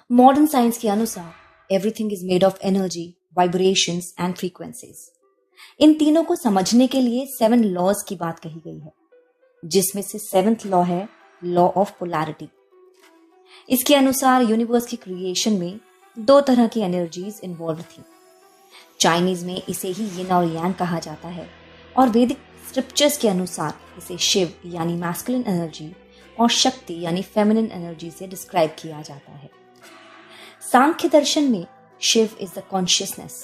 Modern science के अनुसार everything is made of energy, vibrations and frequencies. इन तीनों को समझने के लिए 7 लॉज की बात कही गई है, जिसमें से 7th लॉ है लॉ ऑफ पोलैरिटी। इसके अनुसार यूनिवर्स की क्रिएशन में 2 तरह की एनर्जीज इन्वॉल्व थी। चाइनीज में इसे ही यिन और यांग कहा जाता है और वैदिक स्क्रिप्चर्स के अनुसार इसे शिव यानी मैस्कुलिन एनर्जी और शक्ति यानी फेमिनिन एनर्जी से डिस्क्राइब किया जाता है। सांख्य दर्शन में शिव इज द कॉन्शियसनेस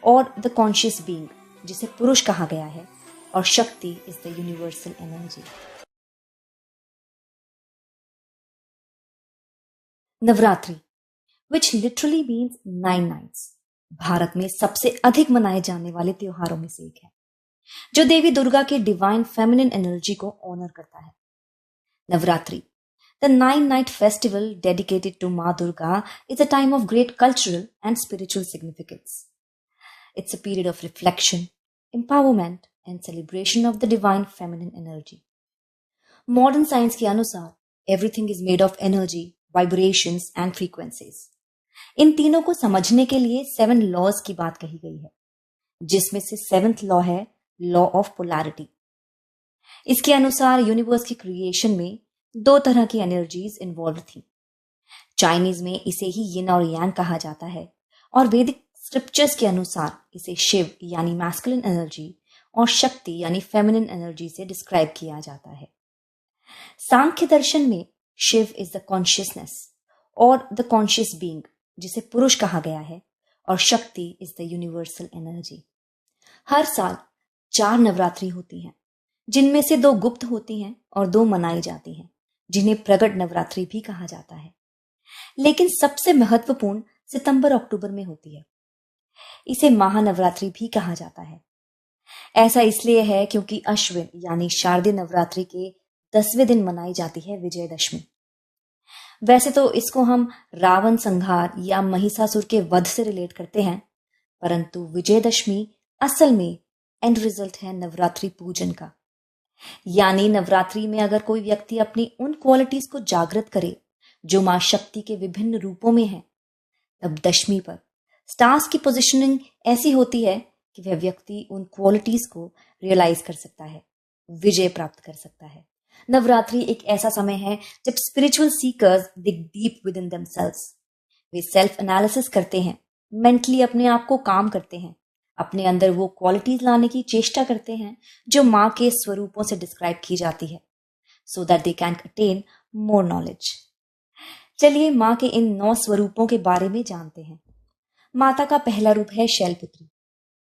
और द कॉन्शियस बीइंग, जिसे पुरुष कहा गया है, और Shakti is the universal energy. Navratri, which literally means 9 nights, Bharat में सबसे अधिक मनाए जाने वाले त्योहारों में से एक है, जो देवी दुर्गा के डिवाइन फेमिनिन एनर्जी को ऑनर करता है। Navratri, the 9-night festival dedicated to Ma Durga, is a time of great cultural and spiritual significance. It's a period of reflection, empowerment, and celebration of the divine feminine energy. Modern science के अनुसार everything is made of energy, vibrations, and frequencies. इन तीनों को समझने के लिए 7 laws की बात कही गई है, जिसमें से 7th लॉ है लॉ ऑफ पोलैरिटी। इसके अनुसार यूनिवर्स की क्रिएशन में 2 तरह की एनर्जीज इन्वॉल्व थी। चाइनीज में इसे ही यिन और यांग कहा जाता है और वैदिक स्क्रिप्चर्स के अनुसार इसे शिव यानी मैस्कुलिन एनर्जी और शक्ति यानी फेमिनिन एनर्जी से डिस्क्राइब किया जाता है। सांख्य दर्शन में शिव इज द कॉन्शियसनेस और द कॉन्शियस बीइंग, जिसे पुरुष कहा गया है, और Shakti is the universal energy. हर साल 4 नवरात्रि होती हैं, जिनमें से 2 गुप्त होती हैं और 2 मनाई जाती हैं, जिन्हें प्रगट नवरात्रि भी कहा जाता है। लेकिन सबसे महत्वपूर्ण सितंबर-अक्टूबर में होती है। इसे महानवरात्रि भी कहा जाता है। ऐसा इसलिए है क्योंकि अश्विन यानी शारदीय नवरात्रि के 10वें दिन मनाई जाती है विजयदशमी। वैसे तो इसको हम रावण संहार या महिषासुर के वध से रिलेट करते हैं, परंतु विजयदशमी असल में एंड रिजल्ट है नवरात्रि पूजन का। यानी नवरात्रि में अगर कोई व्यक्ति अपनी उन क्वालिटीज को जागृत करे जो मां शक्ति के विभिन्न रूपों में है, तब दशमी पर स्टार्स की पोजीशनिंग ऐसी होती है कि वह व्यक्ति उन क्वालिटीज को रियलाइज कर सकता है, विजय प्राप्त कर सकता है। नवरात्रि एक ऐसा समय है जब spiritual seekers dig deep with in themselves. Way self analysis करते हैं, मेंटली अपने आप को काम करते हैं, अपने अंदर वो क्वालिटीज लाने की चेष्टा करते हैं जो माँ के स्वरूपों से डिस्क्राइब की जाती है, so that they can attain more knowledge. चलिए माँ के इन 9 स्वरूपों के बारे में जानते हैं। माता का पहला रूप है शैलपुत्री,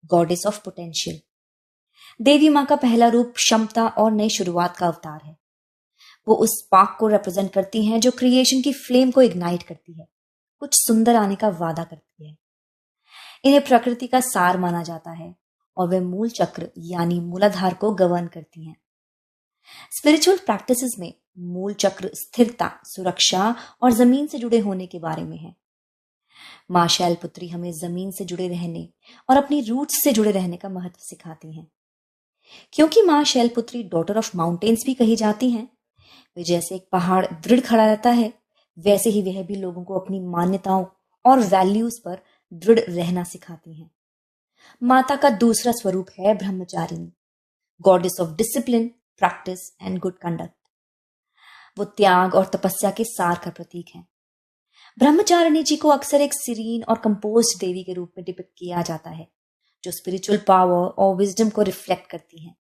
गॉडेस ऑफ पोटेंशियल। देवी माँ का पहला रूप क्षमता और नई शुरुआत का अवतार है। वो उस स्पार्क को रिप्रेजेंट करती हैं जो क्रिएशन की फ्लेम को इग्नाइट करती है, कुछ सुंदर आने का वादा करती है। इन्हें प्रकृति का सार माना जाता है और वे मूल चक्र यानी मूलाधार को गवर्न करती हैं। स्पिरिचुअल प्रैक्टिसेस में मूल चक्र स्थिरता, सुरक्षा और जमीन से जुड़े होने के बारे में है। मां शैलपुत्री हमें जमीन से जुड़े रहने और अपनी रूट्स से जुड़े रहने का महत्व सिखाती हैं। क्योंकि मां शैलपुत्री डॉटर ऑफ माउंटेन्स भी कही जाती हैं, वे जैसे एक पहाड़ दृढ़ खड़ा रहता है, वैसे ही वह भी लोगों को अपनी मान्यताओं और वैल्यूज पर दृढ़ रहना सिखाती हैं। माता का दूसरा स्वरूप है Brahmacharini, goddess of discipline, practice and good conduct. वो त्याग और तपस्या के सार का प्रतीक है। ब्रह्मचारिणी जी को अक्सर एक सीरीन और कंपोज्ड देवी के रूप में डिपिक्ट किया जाता है, जो स्पिरिचुअल पावर और विजडम को रिफ्लेक्ट करती है।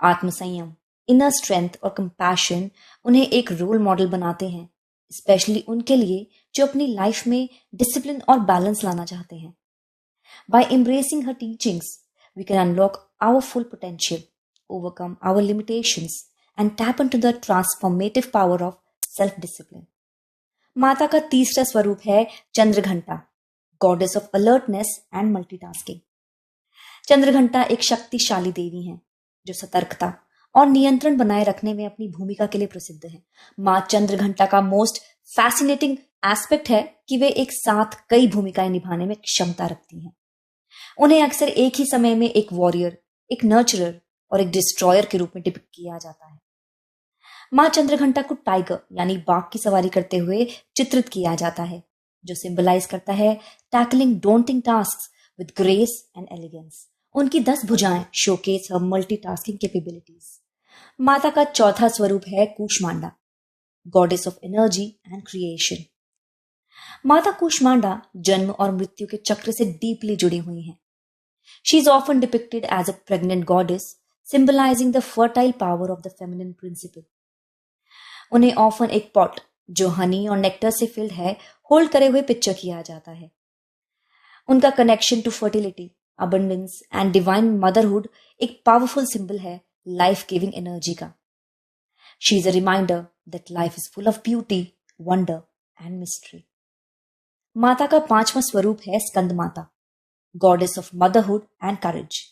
आत्मसंयम, इनर स्ट्रेंथ और कंपैशन उन्हें एक रोल मॉडल बनाते हैं, स्पेशली उनके लिए जो अपनी लाइफ में डिसिप्लिन और बैलेंस लाना चाहते हैं। By embracing her teachings, we can unlock our full potential, overcome our limitations and tap into the transformative power of self discipline. माता का तीसरा स्वरूप है Chandraghanta, goddess of alertness and multitasking. Chandraghanta एक शक्तिशाली देवी हैं जो सतर्कता और नियंत्रण बनाए रखने में अपनी भूमिका के लिए प्रसिद्ध है। मां चंद्रघंटा का मोस्ट फैसिनेटिंग एस्पेक्ट है कि वे एक साथ कई भूमिकाएं निभाने में क्षमता रखती हैं। उन्हें अक्सर एक ही समय में एक वॉरियर, एक नर्चरर और एक डिस्ट्रॉयर के रूप में डिपिक्ट किया जाता है। मां चंद्रघंटा को टाइगर यानी बाघ की सवारी करते हुए चित्रित किया जाता है, जो सिंबलाइज करता है tackling daunting task with grace and elegance. उनकी 10 भुजाएं शोकेस हर मल्टीटास्किंग कैपेबिलिटीज। माता का चौथा स्वरूप है Kushmanda, goddess of energy and creation. माता कूष्मांडा जन्म और मृत्यु के चक्र से डीपली जुड़ी हुई हैं। She is often depicted as a pregnant goddess, symbolizing the fertile power of the feminine principle. उन्हें ऑफन एक पॉट जो हनी और नेक्टर से फिल्ड है होल्ड करे हुए पिक्चर किया जाता है। उनका connection to fertility, abundance and divine motherhood एक पावरफुल सिंबल है लाइफ गिविंग एनर्जी का। She is a reminder that life is full of beauty, wonder and mystery. माता का पांचवा स्वरूप है Skanda Mata, goddess of motherhood and courage.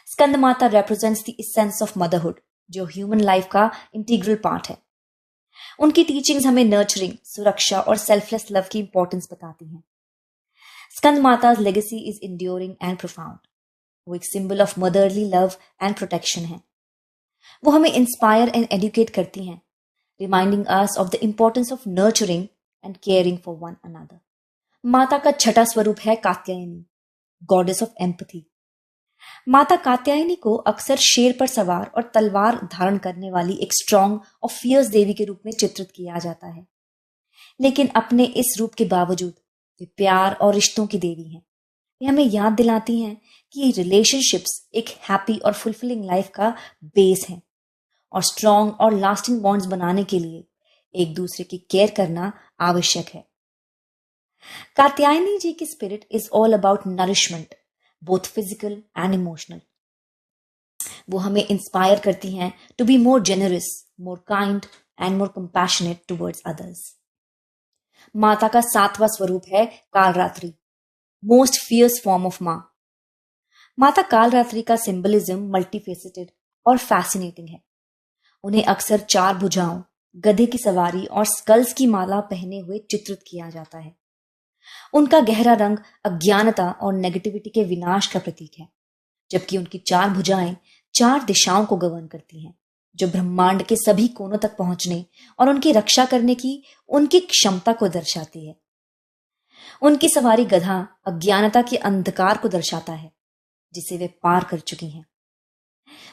Skanda Mata represents the essence of motherhood, जो human life का इंटीग्रल पार्ट है। उनकी टीचिंग्स हमें नर्चरिंग, सुरक्षा और सेल्फलेस लव की इंपॉर्टेंस बताती हैं। स्कंद माता's legacy is enduring and profound. वो एक symbol of motherly love and protection है। वो हमें इंस्पायर एंड एडुकेट करती हैं, reminding us of the importance of nurturing and caring for one another. माता का छठा स्वरूप है कात्यायनी, गॉडेस ऑफ एम्पथी। माता कात्यायनी को अक्सर शेर पर सवार और तलवार धारण करने वाली एक स्ट्रॉन्ग और फियर्स देवी के रूप में चित्रित किया जाता है, लेकिन अपने इस रूप के बावजूद वे प्यार और रिश्तों की देवी हैं। वे हमें याद दिलाती हैं कि रिलेशनशिप्स एक हैप्पी और फुलफिलिंग लाइफ का बेस है और स्ट्रॉन्ग और लास्टिंग बॉन्ड्स बनाने के लिए एक दूसरे की केयर करना आवश्यक है। कात्यायनी जी की spirit is all about nourishment, both physical and emotional. वो हमें इंस्पायर करती हैं to be more generous, more kind and more compassionate towards others. माता का सातवां स्वरूप है Kalratri, most fierce form of मां। माता कालरात्रि का सिंबलिज्म मल्टीफेसेटेड और फैसिनेटिंग है। उन्हें अक्सर 4 भुजाओं, गधे की सवारी और स्कल्स की माला पहने हुए चित्रित किया जाता है। उनका गहरा रंग अज्ञानता और नेगेटिविटी के विनाश का प्रतीक है, जबकि उनकी 4 भुजाएं 4 दिशाओं को गवर्न करती हैं, जो ब्रह्मांड के सभी कोनों तक पहुंचने और उनकी रक्षा करने की उनकी क्षमता को दर्शाती है। उनकी सवारी गधा अज्ञानता के अंधकार को दर्शाता है, जिसे वे पार कर चुकी हैं।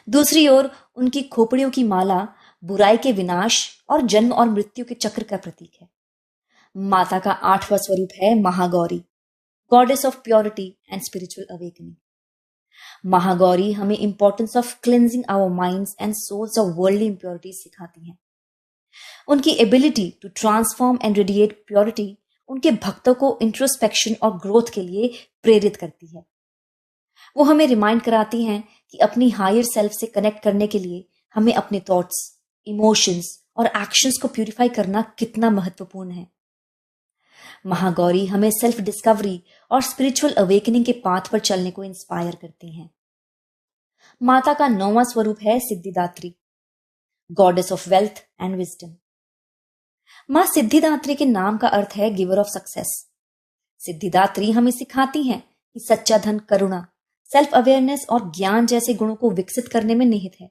दूसरी ओर उनकी खोपड़ियों की माला बुराई के विनाश और जन्म और मृत्यु के चक्र का प्रतीक है। माता का 8वां स्वरूप है Mahagauri, goddess of purity and spiritual awakening. Mahagauri हमें importance of cleansing our minds and souls of worldly impurity सिखाती हैं। उनकी ability to transform and radiate purity उनके भक्तों को इंट्रोस्पेक्शन और ग्रोथ के लिए प्रेरित करती है। वो हमें रिमाइंड कराती हैं कि अपनी हायर सेल्फ से कनेक्ट करने के लिए हमें अपने थॉट्स, इमोशंस और एक्शंस को प्यूरिफाई करना कितना महत्वपूर्ण है। महागौरी हमें सेल्फ डिस्कवरी और स्पिरिचुअल अवेकनिंग के पाथ पर चलने को इंस्पायर करती हैं। माता का 9वां स्वरूप है Siddhidatri, goddess of wealth and wisdom. मां सिद्धिदात्री के नाम का अर्थ है गिवर ऑफ सक्सेस। सिद्धिदात्री हमें सिखाती हैं कि सच्चा धन करुणा, सेल्फ अवेयरनेस और ज्ञान जैसे गुणों को विकसित करने में निहित है।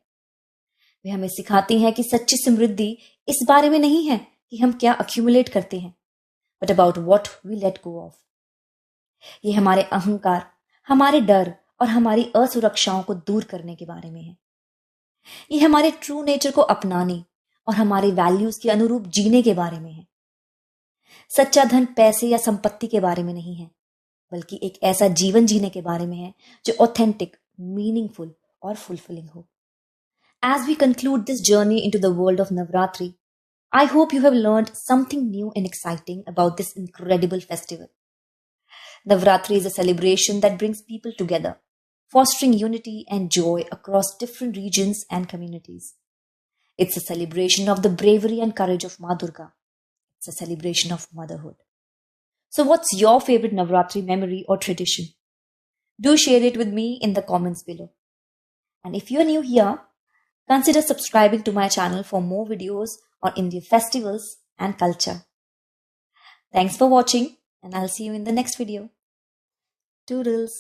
वे हमें सिखाती हैं कि सच्ची समृद्धि इस बारे में नहीं है कि हम क्या अक्यूमुलेट करते हैं, but about what we let go of. ये हमारे अहंकार, हमारे डर और हमारी असुरक्षाओं को दूर करने के बारे में है। ये हमारे ट्रू नेचर को अपनाने और हमारे वैल्यूज के अनुरूप जीने के बारे में है। सच्चा धन पैसे या संपत्ति के बारे में नहीं है, बल्कि एक ऐसा जीवन जीने के बारे में है जो ऑथेंटिक, मीनिंगफुल और फुलफिलिंग हो। As we conclude this journey into the world of Navratri, I hope you have learned something new and exciting about this incredible festival. Navratri is a celebration that brings people together, fostering unity and joy across different regions and communities. It's a celebration of the bravery and courage of Ma Durga. It's a celebration of motherhood. So what's your favorite Navratri memory or tradition? Do share it with me in the comments below. And if you're new here, consider subscribing to my channel for more videos on Indian festivals and culture. Thanks for watching, and I'll see you in the next video. Toodles!